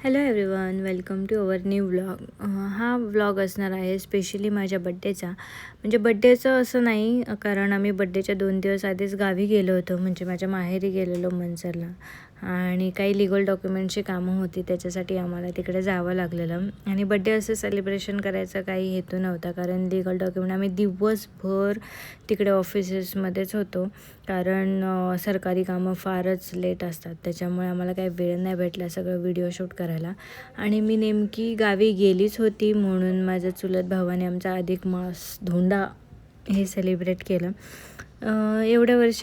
Hello everyone, welcome to our new vlog. हा vlog असणार आहे स्पेशली माझ्या बड्डेचा. म्हणजे बड्डेचं असं नाही, कारण आम्ही बड्डेच्या 2 दिवस आधीच गावी गेलो होतो, म्हणजे माझ्या माहेरी गेलेलो मनसरला. आणि काही लिगल डॉक्युमेंटची कामं होती, त्याच्यासाठी आम्हाला तिकडे जावं लागलेलं. आणि बड्डे असं सेलिब्रेशन करायचा काही हेतू नव्हता, कारण लिगल डॉक्युमेंट आम्ही दिवसभर तिकडे ऑफिसेसमध्येच होतो, कारण सरकारी कामं फारच लेट असतात. त्याच्यामुळे आम्हाला काही वेळ नाही भेटला सगळं व्हिडिओ शूट करायला. आणि मी नेमकी गावी गेलीच होती, म्हणून माझ्या चुलत भावाने आमचा अधिक मास धोंडा हे सेलिब्रेट केलं. एवढं वर्ष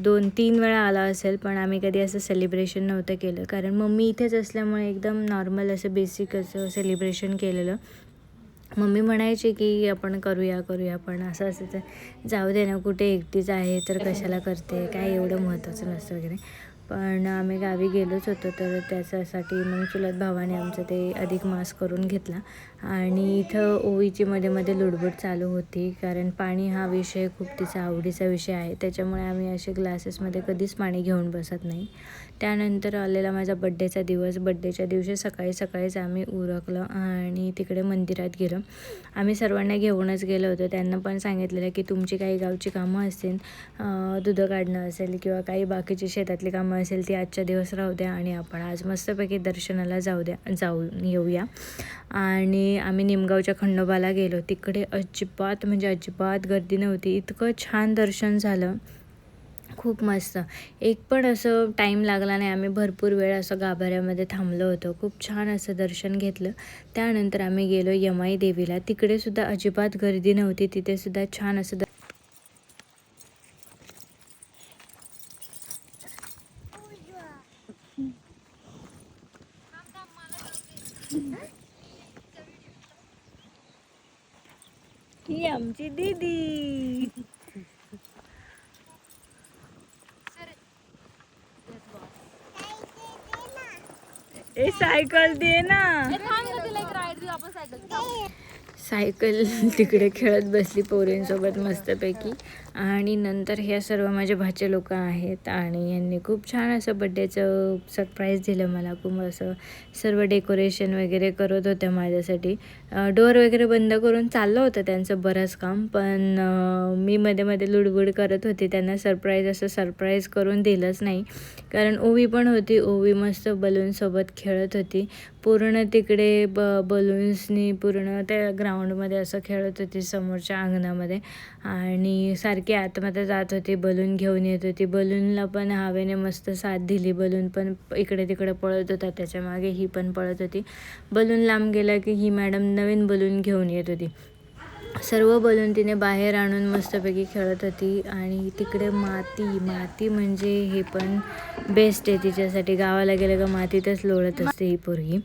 2-3 वेळा आला असेल, पण आम्ही कधी असं सेलिब्रेशन नव्हतं केलं, कारण मम्मी इथेच असल्यामुळे एकदम नॉर्मल असं बेसिक असं सेलिब्रेशन केलेलं. मम्मी म्हणायची की आपण करूया, पण असं तर जाऊ दे ना, कुठे एकटीच आहे तर कशाला करते, काय एवढं महत्त्वाचं नसतं वगैरे. पण आम्ही गावी गेलोच होतो, तर त्याच्यासाठी मग चुलत भावाने आमचं ते अधिक मास करून घेतला. आणि इथं ओवीची मध्ये लुडबुड चालू होती, कारण पाणी हा विषय खूप तिचा आवडीचा विषय आहे. त्याच्यामुळे आम्ही असे ग्लासेसमध्ये कधीच पाणी घेऊन बसत नाही. त्यानंतर आलेला माझा बड्डेचा दिवस. बड्डेच्या दिवशी सकाळीच आम्ही उरकलं आणि तिकडे मंदिरात गेलो. आम्ही सर्वांना घेऊनच गेलो होतो. त्यांना पण सांगितलेलं की तुमची काही गावची कामं असतील, दूध काढणं असेल किंवा काही बाकीची शेतातली कामं असेल, ती आजच्या दिवस राहू द्या आणि आपण आज मस्तपैकी दर्शनाला जाऊन येऊया. आणि आम्ही निमगावच्या खंडोबाला गेलो. तिकडे अजिबात गर्दी नव्हती. इतकं छान दर्शन झालं, खूप मस्त. एक पण असं टाईम लागला नाही. आम्ही भरपूर वेळ असं गाभाऱ्यामध्ये थांबलो होतो. खूप छान असं दर्शन घेतलं. त्यानंतर आम्ही गेलो यमाई देवीला. तिकडेसुद्धा अजिबात गर्दी नव्हती. तिथेसुद्धा छान असं ही आमची दीदी. ए सायकल दे ना. सायकल तिकडे खेळत बसली पोरींसोबत मस्तपैकी. आणि नंतर ह्या सर्व माझे भाचे लोक आहेत आणि यांनी खूप छान असं बड्डेचं सरप्राईज दिलं मला. खूप असं सर्व डेकोरेशन वगैरे करत होत्या माझ्यासाठी. डोअर वगैरे बंद करून चाललं होतं त्यांचं बरंच काम, पण मी मध्ये लुडबुड करत होती. त्यांना सरप्राईज करून दिलंच नाही, कारण ओवी पण होती. ओवी मस्त बलूनसोबत खेळत होती. पूर्ण तिकडे बलून्सनी पूर्ण त्या ग्राउंडमध्ये असं खेळत होती समोरच्या अंगणामध्ये. आणि सारखी आतमध्ये जात होती, बलून घेऊन येत होती. बलूनला पण हवेने मस्त साथ दिली. बलून पण इकडे तिकडे पळत होता, त्याच्यामागे ही पण पळत होती. बलून लांब गेला की ही मॅडम नवीन बलून घेऊन येत होती. सर्व बलून तिने बाहेर आणून मस्तपैकी खेळत होती. आणि तिकडे माती म्हणजे हे पण बेस्ट आहे तिच्यासाठी. गावाला गेलं का मातीतच लोळत असते ही पोरगी.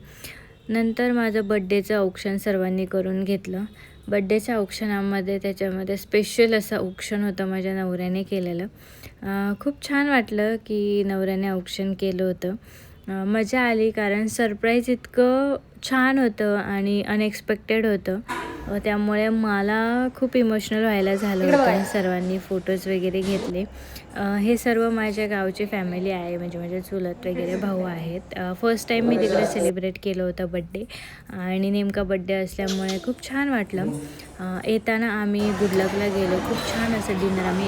नंतर माझं बड्डेचं औक्षण सर्वांनी करून घेतलं. बड्डेच्या औक्षणामध्ये त्याच्यामध्ये स्पेशल असं औक्षण होतं, माझ्या नवऱ्याने केलेलं. खूप छान वाटलं की नवऱ्याने औक्षण केलं होतं. मजा आली, कारण सरप्राईज इतकं छान होतं आणि अनएक्सपेक्टेड होतं. त्यामुळे मला खूप इमोशनल व्हायला झालं होतं. सर्वांनी फोटोज वगैरे घेतले. हे सर्व माझ्या गावची फॅमिली आहे, म्हणजे माझे चुलत वगैरे भाऊ आहेत. फर्स्ट टाईम मी तिकडे सेलिब्रेट केलं होतं बड्डे, आणि नेमका बड्डे असल्यामुळे खूप छान वाटलं. येताना आम्ही गुडलकला गेलो. खूप छान असं डिनर आम्ही